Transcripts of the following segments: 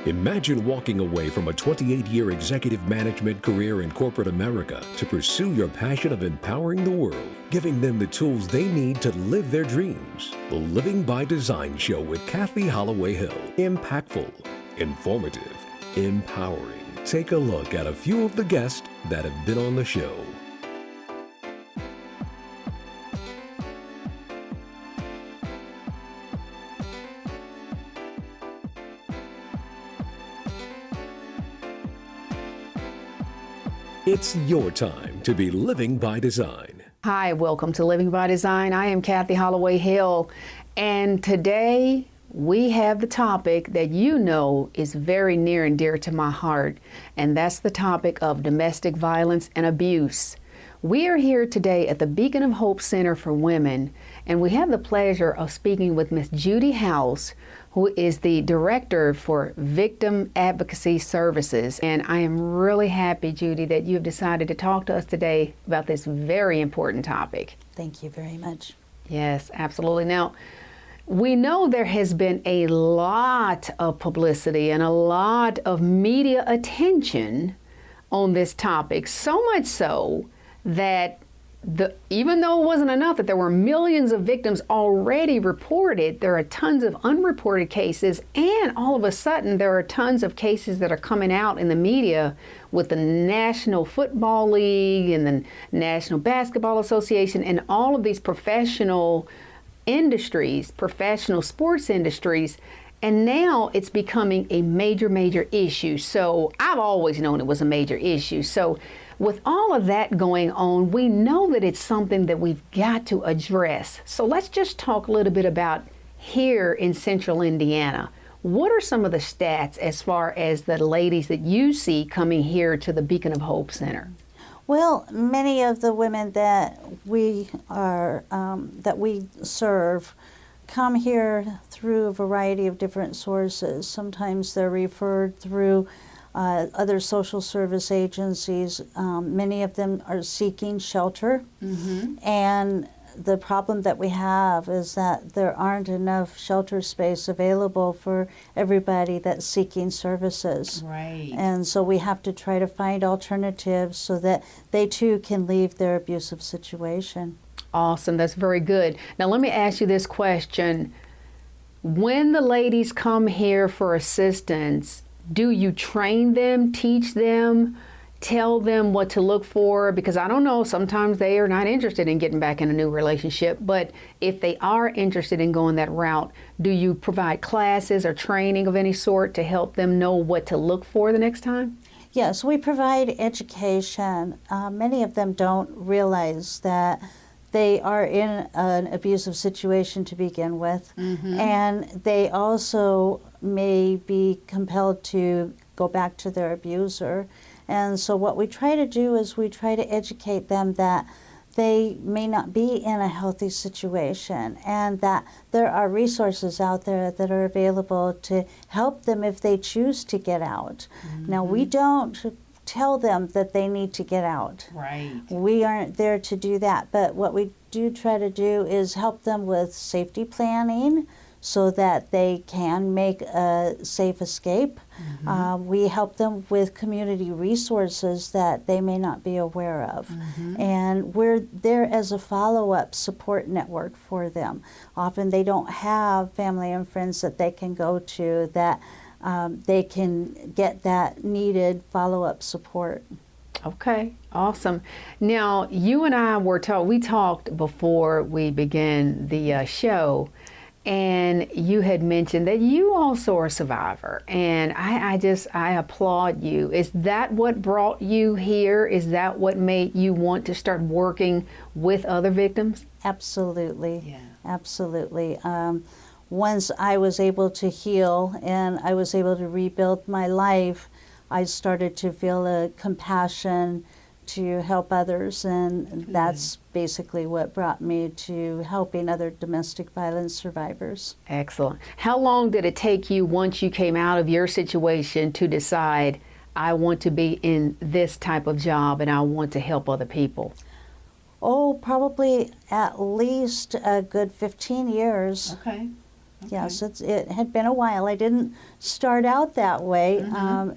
Imagine walking away from a 28-year executive management career in corporate America to pursue your passion of empowering the world, giving them the tools they need to live their dreams. The Living by Design Show with Kathy Holloway Hill. Impactful, informative, empowering. Take a look at a few of the guests that have been on the show. It's your time to be living by design. Hi, welcome to Living by Design. I am Kathy Holloway Hill, and today we have the topic that you know is very near and dear to my heart, and that's the topic of domestic violence and abuse. We are here today at the Beacon of Hope Center for Women, and we have the pleasure of speaking with Ms. Judy House, who is the Director for Victim Advocacy Services. And I am really happy, Judy, that you have decided to talk to us today about this very important topic. Thank you very much. Yes, absolutely. Now, we know there has been a lot of publicity and a lot of media attention on this topic, so much so that even though it wasn't enough that there were millions of victims already reported, there are tons of unreported cases, and all of a sudden there are tons of cases that are coming out in the media with the National Football League and the National Basketball Association and all of these professional industries, professional sports industries, and now it's becoming a major issue. So I've always known it was a major issue. So with all of that going on, we know that it's something that we've got to address. So let's just talk a little bit about here in Central Indiana. What are some of the stats as far as the ladies that you see coming here to the Beacon of Hope Center? Well, many of the women that we serve come here through a variety of different sources. Sometimes they're referred through other social service agencies. Many of them are seeking shelter. And the problem that we have is that there aren't enough shelter space available for everybody that's seeking services. Right. And so we have to try to find alternatives so that they too can leave their abusive situation. Awesome. That's very good. Now let me ask you this question. When the ladies come here for assistance, do you train them, teach them, tell them what to look for? Because I don't know, sometimes they are not interested in getting back in a new relationship, but if they are interested in going that route, do you provide classes or training of any sort to help them know what to look for the next time? Yes, we provide education. Many of them don't realize that they are in an abusive situation to begin with, and they also may be compelled to go back to their abuser. And so what we try to do is we try to educate them that they may not be in a healthy situation and that there are resources out there that are available to help them if they choose to get out. Now, we don't tell them that they need to get out. Right. We aren't there to do that, but what we do try to do is help them with safety planning so that they can make a safe escape. We help them with community resources that they may not be aware of. And we're there as a follow-up support network for them. Often they don't have family and friends that they can go to that they can get that needed follow-up support. Okay, awesome. Now, you and I we talked before we began the show, and you had mentioned that you also are a survivor, and I applaud you. Is that what brought you here? Is that what made you want to start working with other victims? Absolutely. Yeah. Absolutely. Once I was able to heal and I was able to rebuild my life, I started to feel a compassion to help others, and that's basically what brought me to helping other domestic violence survivors. Excellent. How long did it take you once you came out of your situation to decide, I want to be in this type of job and I want to help other people? Oh, probably at least a good 15 years. Okay. Yes, it had been a while. I didn't start out that way,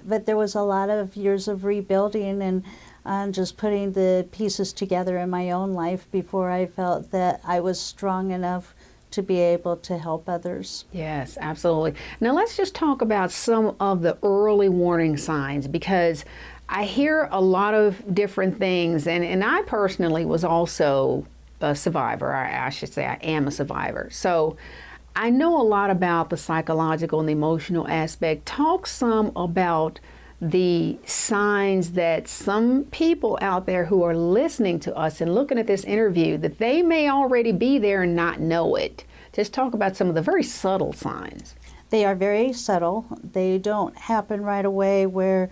but there was a lot of years of rebuilding and just putting the pieces together in my own life before I felt that I was strong enough to be able to help others. Yes, absolutely. Now let's just talk about some of the early warning signs, because I hear a lot of different things, and I personally was also a survivor. I should say I am a survivor. So I know a lot about the psychological and the emotional aspect. Talk some about the signs that some people out there who are listening to us and looking at this interview, that they may already be there and not know it. Just talk about some of the very subtle signs. They are very subtle. They don't happen right away where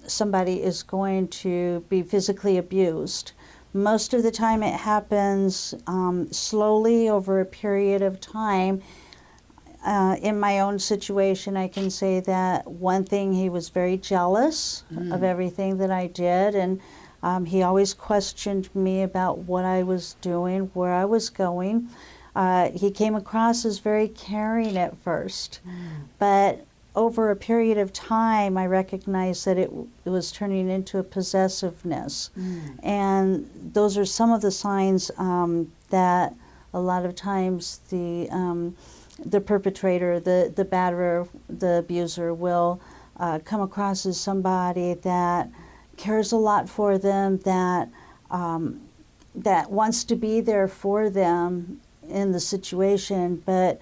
somebody is going to be physically abused. Most of the time it happens slowly over a period of time. In my own situation, I can say that one thing, he was very jealous of everything that I did, and he always questioned me about what I was doing, where I was going. He came across as very caring at first, but over a period of time, I recognized that it was turning into a possessiveness. And those are some of the signs that a lot of times the perpetrator, the batterer, the abuser will come across as somebody that cares a lot for them, that wants to be there for them in the situation, but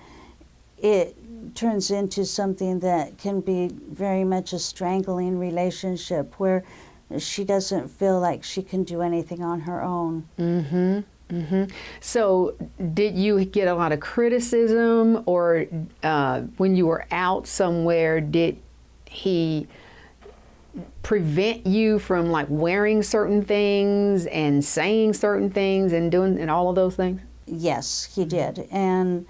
it turns into something that can be very much a strangling relationship where she doesn't feel like she can do anything on her own. So did you get a lot of criticism, or when you were out somewhere, did he prevent you from like wearing certain things and saying certain things and doing and all of those things? Yes, he did. And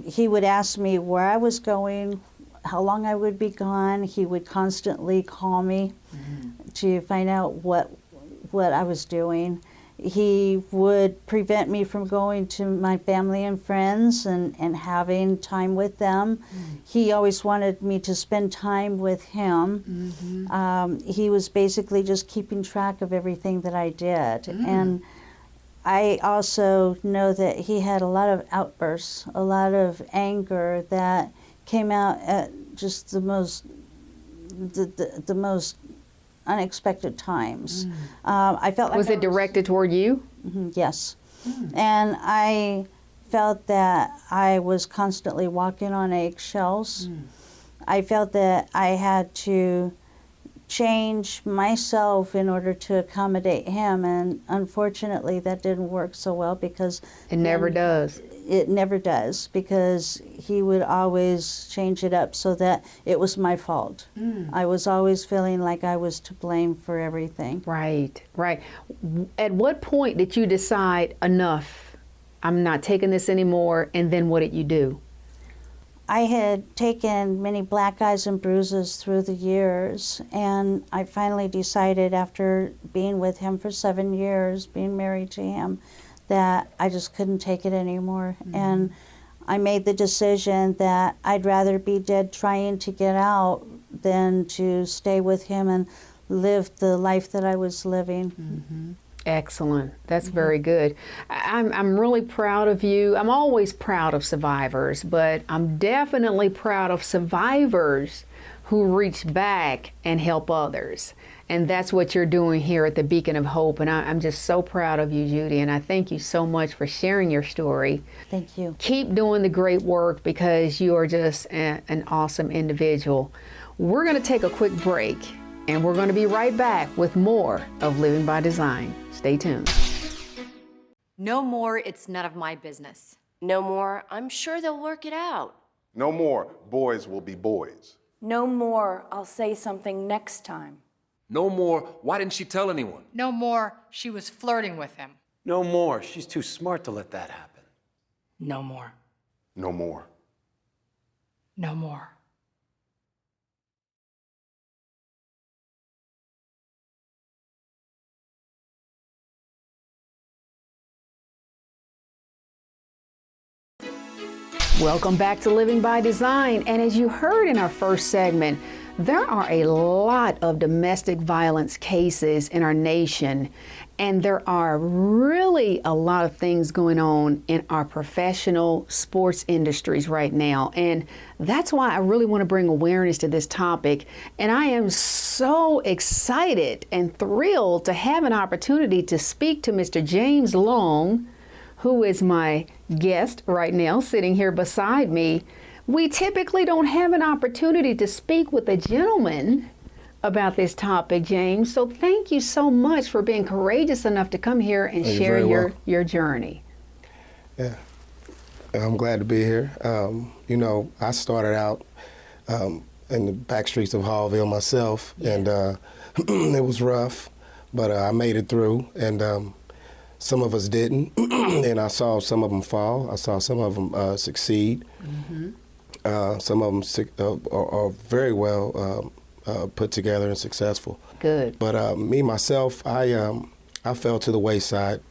he would ask me where I was going, how long I would be gone. He would constantly call me to find out what I was doing. He would prevent me from going to my family and friends and having time with them. He always wanted me to spend time with him. He was basically just keeping track of everything that I did. And I also know that he had a lot of outbursts, a lot of anger that came out at just the most unexpected times. I felt like was it directed toward you? Yes. And I felt that I was constantly walking on eggshells. I felt that I had to change myself in order to accommodate him, and unfortunately that didn't work so well, because It never does. It never does, because he would always change it up so that it was my fault. I was always feeling like I was to blame for everything. Right, right. At what point did you decide, enough, I'm not taking this anymore, and then what did you do? I had taken many black eyes and bruises through the years, and I finally decided, after being with him for 7 years, being married to him, that I just couldn't take it anymore. And I made the decision that I'd rather be dead trying to get out than to stay with him and live the life that I was living. Excellent. That's very good. I'm really proud of you. I'm always proud of survivors, but I'm definitely proud of survivors who reach back and help others. And that's what you're doing here at the Beacon of Hope. And I'm just so proud of you, Judy. And I thank you so much for sharing your story. Thank you. Keep doing the great work, because you are just an awesome individual. We're going to take a quick break, and we're going to be right back with more of Living by Design. Stay tuned. No more, it's none of my business. No more, I'm sure they'll work it out. No more, boys will be boys. No more, I'll say something next time. No more, why didn't she tell anyone? No more, she was flirting with him. No more, she's too smart to let that happen. No more. No more. No more. Welcome back to Living by Design. And as you heard in our first segment, there are a lot of domestic violence cases in our nation, and there are really a lot of things going on in our professional sports industries right now. And that's why I really want to bring awareness to this topic. And I am so excited and thrilled to have an opportunity to speak to Mr. James Long, who is my guest right now, sitting here beside me. We typically don't have an opportunity to speak with a gentleman about this topic, James. So thank you so much for being courageous enough to come here and share your journey. Yeah, I'm glad to be here. You know, I started out in the back streets of Hallville myself, and it was rough, but I made it through, and some of us didn't, and I saw some of them fall. I saw some of them succeed. Some of them are very well put together and successful. Good. But me, myself, I fell to the wayside,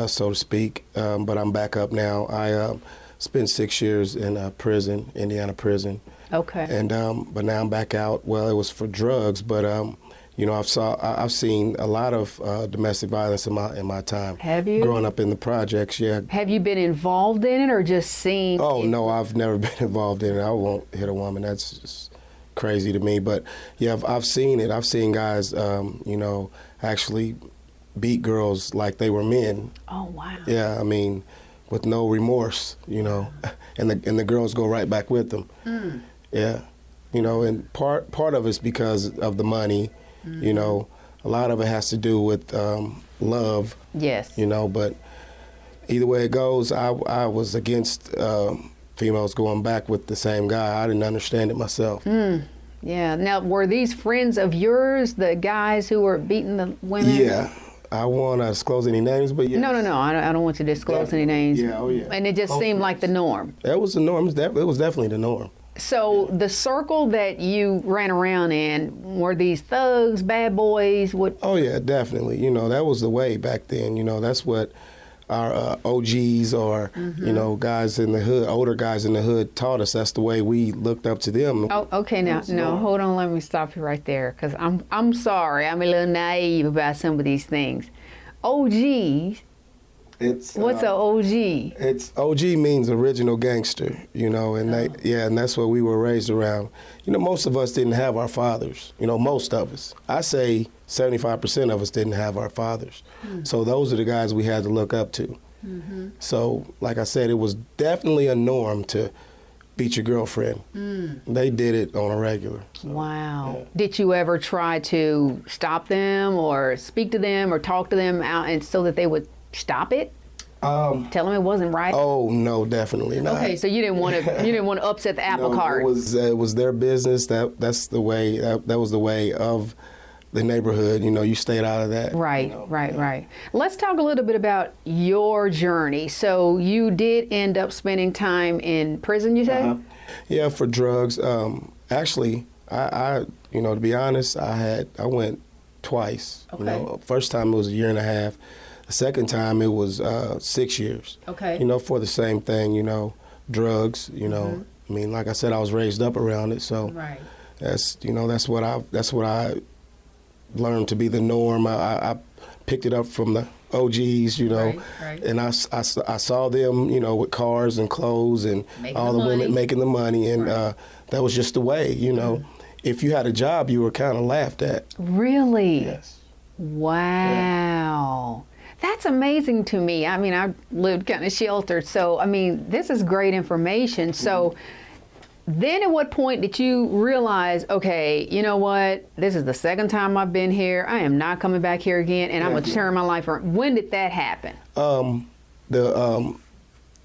so to speak, but I'm back up now. I spent 6 years in prison, Indiana prison. Okay. And but now I'm back out. Well, it was for drugs, but you know, I've seen a lot of domestic violence in my time. Have you? Growing up in the projects, yeah. Have you been involved in it or just seen? Oh, no, I've never been involved in it. I won't hit a woman. That's just crazy to me. But yeah, I've seen it. I've seen guys, you know, actually beat girls like they were men. Oh, wow. Yeah, I mean, with no remorse, you know, and the girls go right back with them. Yeah, you know, and part of it's because of the money. You know, a lot of it has to do with love. Yes. You know, but either way it goes, I was against females going back with the same guy. I didn't understand it myself. Yeah. Now, were these friends of yours, the guys who were beating the women? Yeah. I won't disclose any names, but yes. No. I don't want you to disclose any names. Yeah, oh yeah. And it just seemed like the norm. That was the norm. It was definitely the norm. So the circle that you ran around in, were these thugs, bad boys? What? Oh yeah, definitely. You know, that was the way back then. You know, that's what our OGs or, you know, guys in the hood, older guys in the hood taught us. That's the way we looked up to them. Oh, okay. Now, hold on. Let me stop you right there, because I'm sorry. I'm a little naive about some of these things. OGs. What's an OG? It's OG means original gangster, you know, and and that's what we were raised around. You know, most of us didn't have our fathers. You know, most of us. I say 75% of us didn't have our fathers. So those are the guys we had to look up to. So, like I said, it was definitely a norm to beat your girlfriend. They did it on a regular. So, wow. Yeah. Did you ever try to stop them or speak to them or talk to them out and so that they would stop it? Tell them it wasn't right. Oh no, definitely not. Okay, so you didn't want to upset the apple cart. It was their business. That's the way. That was the way of the neighborhood. You know, you stayed out of that. Right, you know. right. Let's talk a little bit about your journey. So you did end up spending time in prison, you say? Yeah, for drugs. Actually, I you know, to be honest, I went twice. Okay. You know, first time it was 1.5 years. The second time it was 6 years. Okay. You know, for the same thing, you know, drugs, you know. I mean, like I said, I was raised up around it, so that's, you know, that's what I learned to be the norm. I picked it up from the OGs, you know, and I saw them, you know, with cars and clothes and all the women making the money, and that was just the way, you know. If you had a job, you were kind of laughed at. Really? Yes. Wow. That's amazing to me. I mean, I lived kind of sheltered, so, I mean, this is great information. So then at what point did you realize, okay, you know what, this is the second time I've been here, I am not coming back here again, and I'm going to turn my life around? When did that happen? The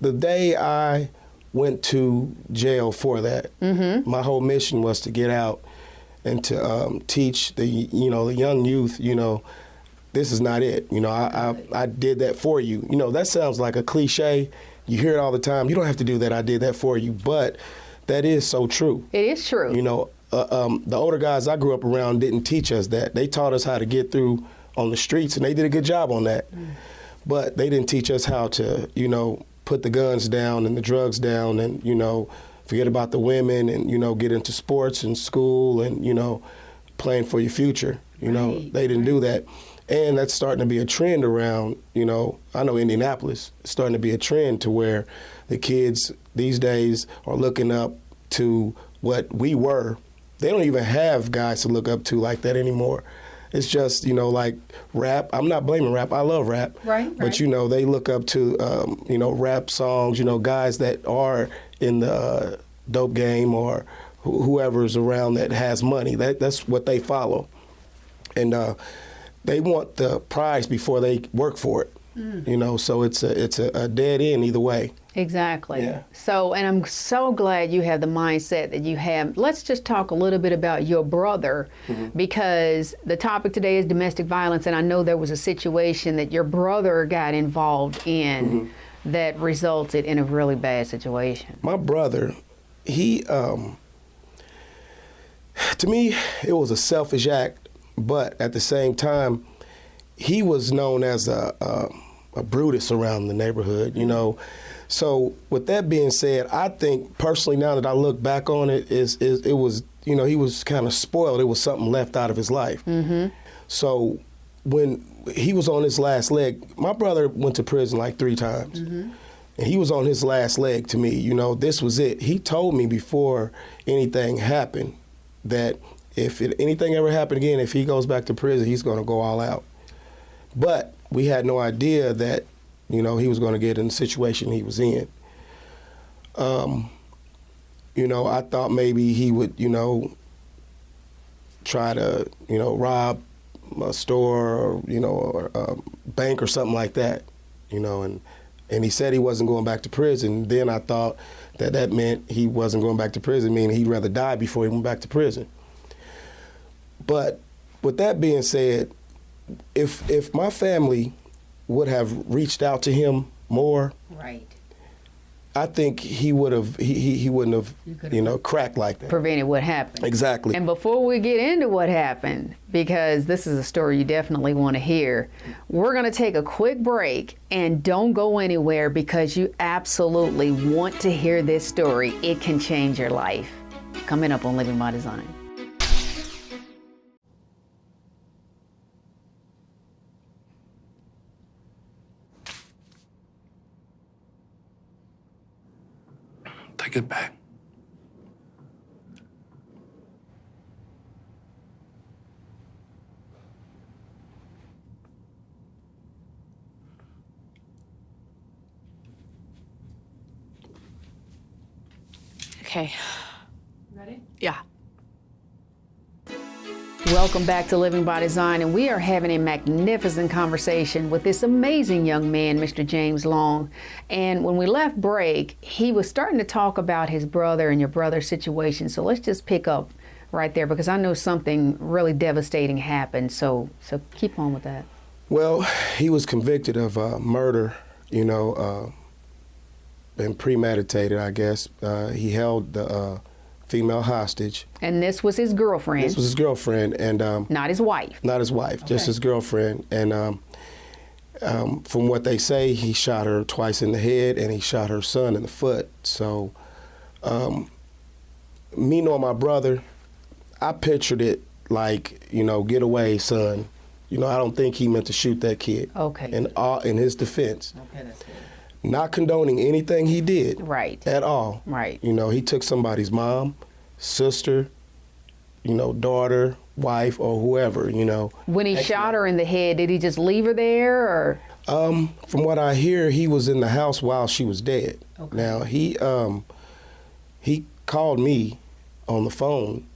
day I went to jail for that, my whole mission was to get out and to teach the young youth, you know, this is not it. You know, I did that for you. You know, that sounds like a cliche. You hear it all the time. You don't have to do that. I did that for you. But that is so true. It is true. You know, the older guys I grew up around didn't teach us that. They taught us how to get through on the streets, and they did a good job on that. But they didn't teach us how to, you know, put the guns down and the drugs down and, you know, forget about the women and, you know, get into sports and school and, you know, playing for your future. You know, they didn't do that. And that's starting to be a trend around, you know, I know Indianapolis, it's starting to be a trend to where the kids these days are looking up to what we were. They don't even have guys to look up to like that anymore. It's just, you know, like rap. I'm not blaming rap. I love rap. Right. But, you know, they look up to, you know, rap songs, you know, guys that are in the dope game or whoever's around that has money. That's what they follow. And they want the prize before they work for it. You know, so it's a dead end either way. Exactly. Yeah. So, and I'm so glad you have the mindset that you have. Let's just talk a little bit about your brother, because the topic today is domestic violence, and I know there was a situation that your brother got involved in that resulted in a really bad situation. My brother, he, to me, it was a selfish act, but at the same time, he was known as a Brutus around the neighborhood, you know. So with that being said, I think personally now that I look back on it, it was, you know, he was kind of spoiled. It was something left out of his life. So when he was on his last leg, my brother went to prison like 3 times. And he was on his last leg to me. You know, this was it. He told me before anything happened that if anything ever happened again, if he goes back to prison, he's going to go all out. But we had no idea that, you know, he was going to get in the situation he was in. You know, I thought maybe he would, you know, try to, you know, rob a store or, you know, or a bank or something like that, you know, and he said he wasn't going back to prison. Then I thought that meant he wasn't going back to prison, meaning he'd rather die before he went back to prison. But with that being said, if my family would have reached out to him more, Right. I think he would have he wouldn't have, you know, cracked like that. Prevented what happened. Exactly. And before we get into what happened, because this is a story you definitely want to hear, we're going to take a quick break, and don't go anywhere because you absolutely want to hear this story. It can change your life. Coming up on Living by Design. Take it back. Okay. Ready? Yeah. Welcome back to Living by Design, and we are having a magnificent conversation with this amazing young man, Mr. James Long. And when we left break, he was starting to talk about his brother and your brother's situation. So let's just pick up right there, because I know something really devastating happened. So keep on with that. Well, he was convicted of murder, you know, and premeditated, I guess. He held the female hostage. And this was his girlfriend? This was his girlfriend. And not his wife? Not his wife, just his girlfriend. And from what they say, he shot her twice in the head and he shot her son in the foot. So me knowing my brother, I pictured it like, you know, get away, son. You know, I don't think he meant to shoot that kid. Okay. In his defense. Okay, that's good. Not condoning anything he did. Right. At all. Right. You know, he took somebody's mom, sister, you know, daughter, wife, or whoever, you know. When he shot her in the head, did he just leave her there, or? From what I hear, he was in the house while she was dead. Okay. Now, he called me on the phone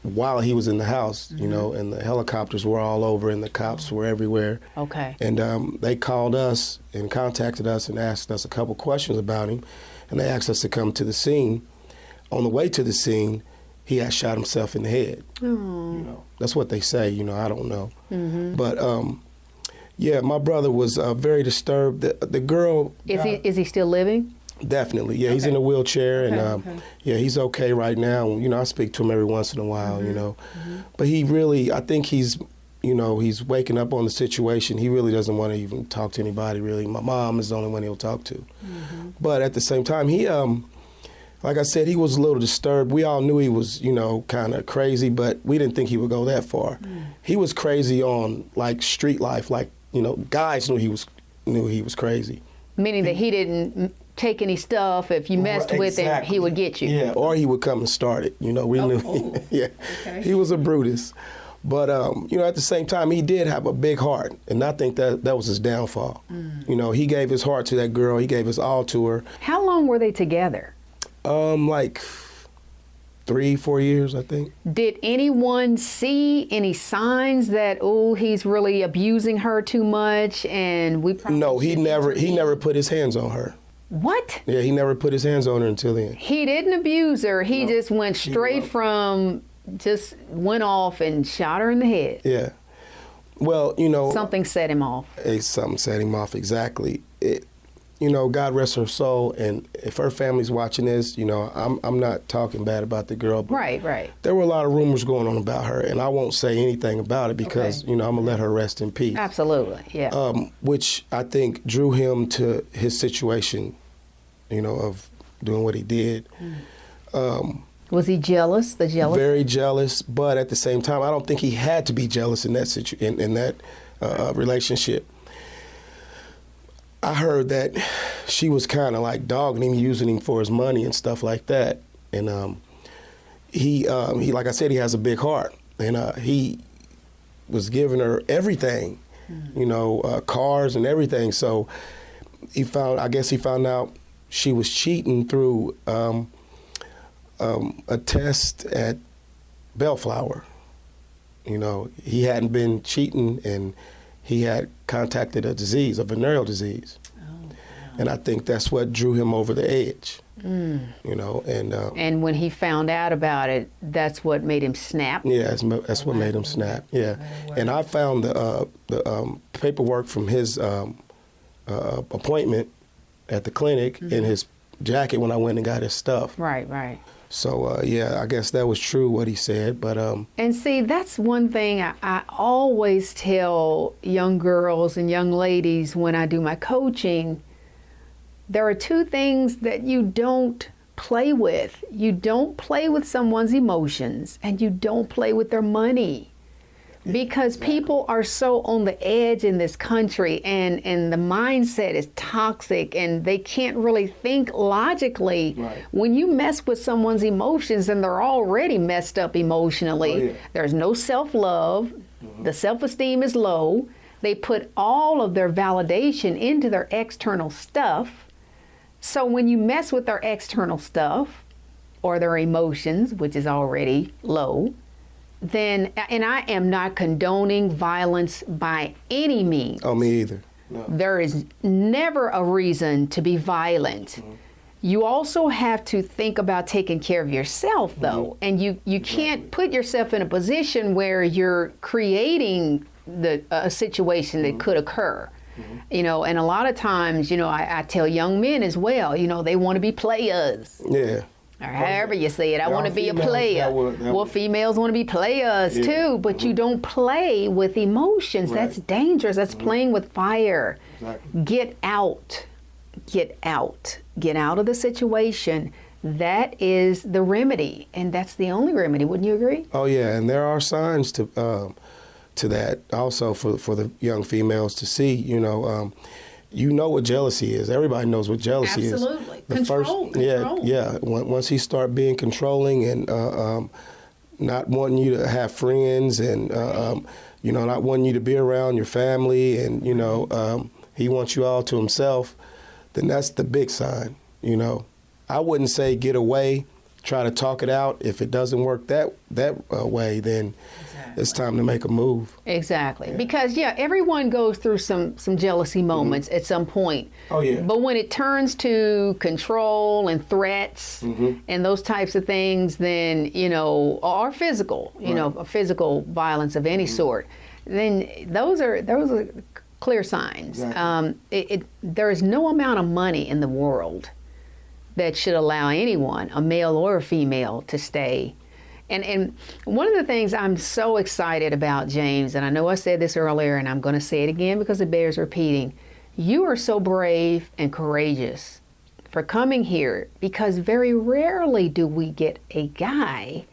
while he was in the house, you know, and the helicopters were all over and the cops were everywhere. Okay. And they called us and contacted us and asked us a couple questions about him, and they asked us to come to the scene. On the way to the scene, he had shot himself in the head. You know, that's what they say, you know, I don't know. But yeah, my brother was very disturbed. The girl... Is he still living? Definitely, yeah. Okay. He's in a wheelchair, and yeah, he's okay right now. You know, I speak to him every once in a while, you know. But he really, I think he's you know, he's waking up on the situation. He really doesn't want to even talk to anybody, really. My mom is the only one he'll talk to. But at the same time, he, like I said, he was a little disturbed. We all knew he was, you know, kind of crazy, but we didn't think he would go that far. He was crazy on, like, street life. Like, you know, guys knew he was crazy. Meaning that he didn't take any stuff. If you messed with him, he would get you. Yeah, or he would come and start it. You know, we knew. Yeah, okay. He was a Brutus. But, you know, at the same time, he did have a big heart, and I think that was his downfall. You know, he gave his heart to that girl. He gave his all to her. How long were they together? Like 3-4 years, I think. Did anyone see any signs that, oh, he's really abusing her too much, and we probably No, he never put his hands on her. What? Yeah, he never put his hands on her until then. He didn't abuse her. He just went straight from, just went off and shot her in the head. Yeah. Well, you know. Something set him off. Something set him off, exactly. You know, God rest her soul, and if her family's watching this, you know, I'm not talking bad about the girl. But right. There were a lot of rumors going on about her, and I won't say anything about it because, you know, I'm going to let her rest in peace. Absolutely, yeah. Which I think drew him to his situation, you know, of doing what he did. Was he jealous? The jealous? Very jealous, but at the same time, I don't think he had to be jealous in that in that relationship. I heard that she was kind of like dogging him, using him for his money and stuff like that. And he, like I said, he has a big heart, and he was giving her everything, you know, cars and everything. So I guess he found out she was cheating through a test at Bellflower. You know, he hadn't been cheating, and he had contracted a disease, a venereal disease. Oh, wow. And I think that's what drew him over the edge, you know. And when he found out about it, that's what made him snap? Yeah, that's what made him snap, yeah. And I found the paperwork from his appointment at the clinic in his jacket when I went and got his stuff. Right. So, yeah, I guess that was true what he said, but... And see, that's one thing I always tell young girls and young ladies when I do my coaching. There are two things that you don't play with. You don't play with someone's emotions, and you don't play with their money. Because people are so on the edge in this country, and the mindset is toxic, and they can't really think logically. Right. When you mess with someone's emotions, and they're already messed up emotionally, there's no self-love, the self-esteem is low, they put all of their validation into their external stuff. So when you mess with their external stuff, or their emotions, which is already low, then, and I am not condoning violence by any means. Oh, me either. No. There is never a reason to be violent. You also have to think about taking care of yourself, though, and you can't put yourself in a position where you're creating a situation that could occur. You know, and a lot of times, you know, I tell young men as well, you know, they want to be players. Yeah. Or however you say it, I want to be a player. Well, females want to be players too, but you don't play with emotions. Right. That's dangerous. That's playing with fire. Exactly. Get out. Get out. Get out of the situation. That is the remedy, and that's the only remedy. Wouldn't you agree? Oh yeah, and there are signs to that also for the young females to see. You know what jealousy is. Everybody knows what jealousy is. Absolutely. Control. Yeah. Once he start being controlling and not wanting you to have friends and you know, not wanting you to be around your family, and you know, he wants you all to himself, then that's the big sign. You know, I wouldn't say get away, try to talk it out. If it doesn't work that way, then it's time to make a move. Exactly. Yeah. Because, everyone goes through some jealousy moments at some point. Oh, yeah. But when it turns to control and threats and those types of things, then, you know, or physical, you know, physical violence of any sort, then those are clear signs. Exactly. There is no amount of money in the world that should allow anyone, a male or a female, to stay And one of the things I'm so excited about, James, and I know I said this earlier and I'm going to say it again because it bears repeating, you are so brave and courageous for coming here, because very rarely do we get a guy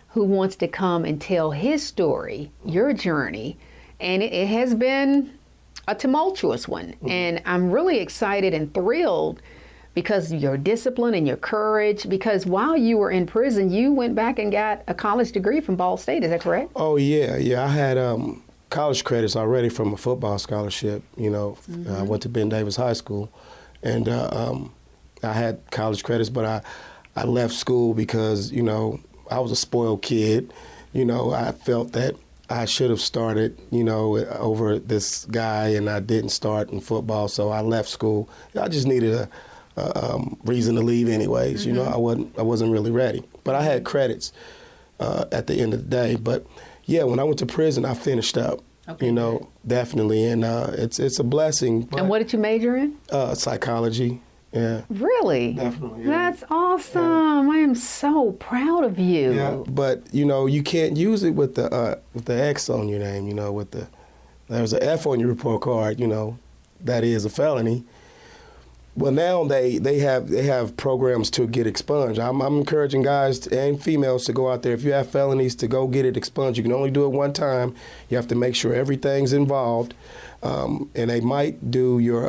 who wants to come and tell his story, your journey, and it has been a tumultuous one. And I'm really excited and thrilled because of your discipline and your courage, because while you were in prison, you went back and got a college degree from Ball State, is that correct? Oh, yeah. I had college credits already from a football scholarship. I went to Ben Davis High School, and I had college credits, but I left school because, I was a spoiled kid. I felt that I should have started, over this guy, and I didn't start in football, so I left school. I just needed a reason to leave anyways. I wasn't really ready. But I had credits at the end of the day. But, yeah, when I went to prison, I finished up. Okay. Definitely, and it's a blessing. And what did you major in? Psychology. Yeah. Really? Definitely. Yeah. That's awesome. Yeah. I am so proud of you. Yeah, but you can't use it with the X on your name. There's an F on your report card. That is a felony. Well, now they have programs to get expunged. I'm encouraging guys and females to go out there. If you have felonies, to go get it expunged. You can only do it one time. You have to make sure everything's involved. And they might do your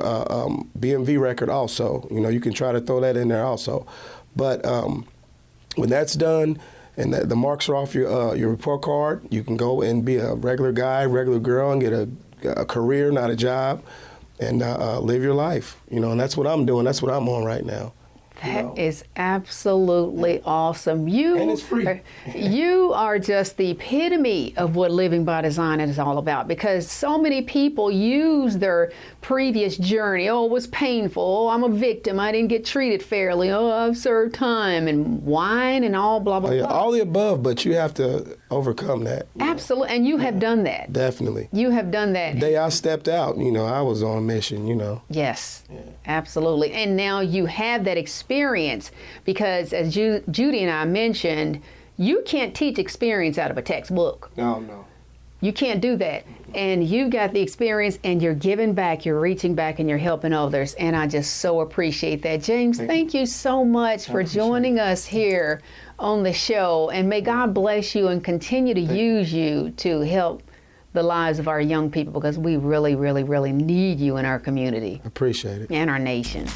BMV record also. You can try to throw that in there also. But when that's done and the marks are off your report card, you can go and be a regular guy, regular girl, and get a career, not a job, and live your life. And that's what I'm doing. That's what I'm on right now. That is absolutely awesome. And it's free. You are just the epitome of what Living by Design is all about, because so many people use their previous journey. Oh, it was painful. Oh, I'm a victim. I didn't get treated fairly. Oh, I've served time, and whine and all blah, blah, blah. All the above, but you have to overcome that. Absolutely. And you have done that. Definitely. You have done that. The day I stepped out, I was on a mission, Yes, absolutely. And now you have that experience, because as Judy and I mentioned, you can't teach experience out of a textbook. No. You can't do that. And you've got the experience, and you're giving back, you're reaching back, and you're helping others. And I just so appreciate that. James, thank you so much for joining us here on the show. And may God bless you and continue to use you to help the lives of our young people, because we really, really, really need you in our community. Appreciate it. And our nation.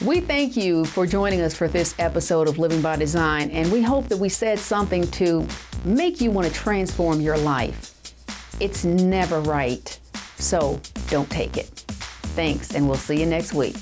We thank you for joining us for this episode of Living by Design, and we hope that we said something to make you want to transform your life. It's never right, so don't take it. Thanks, and we'll see you next week.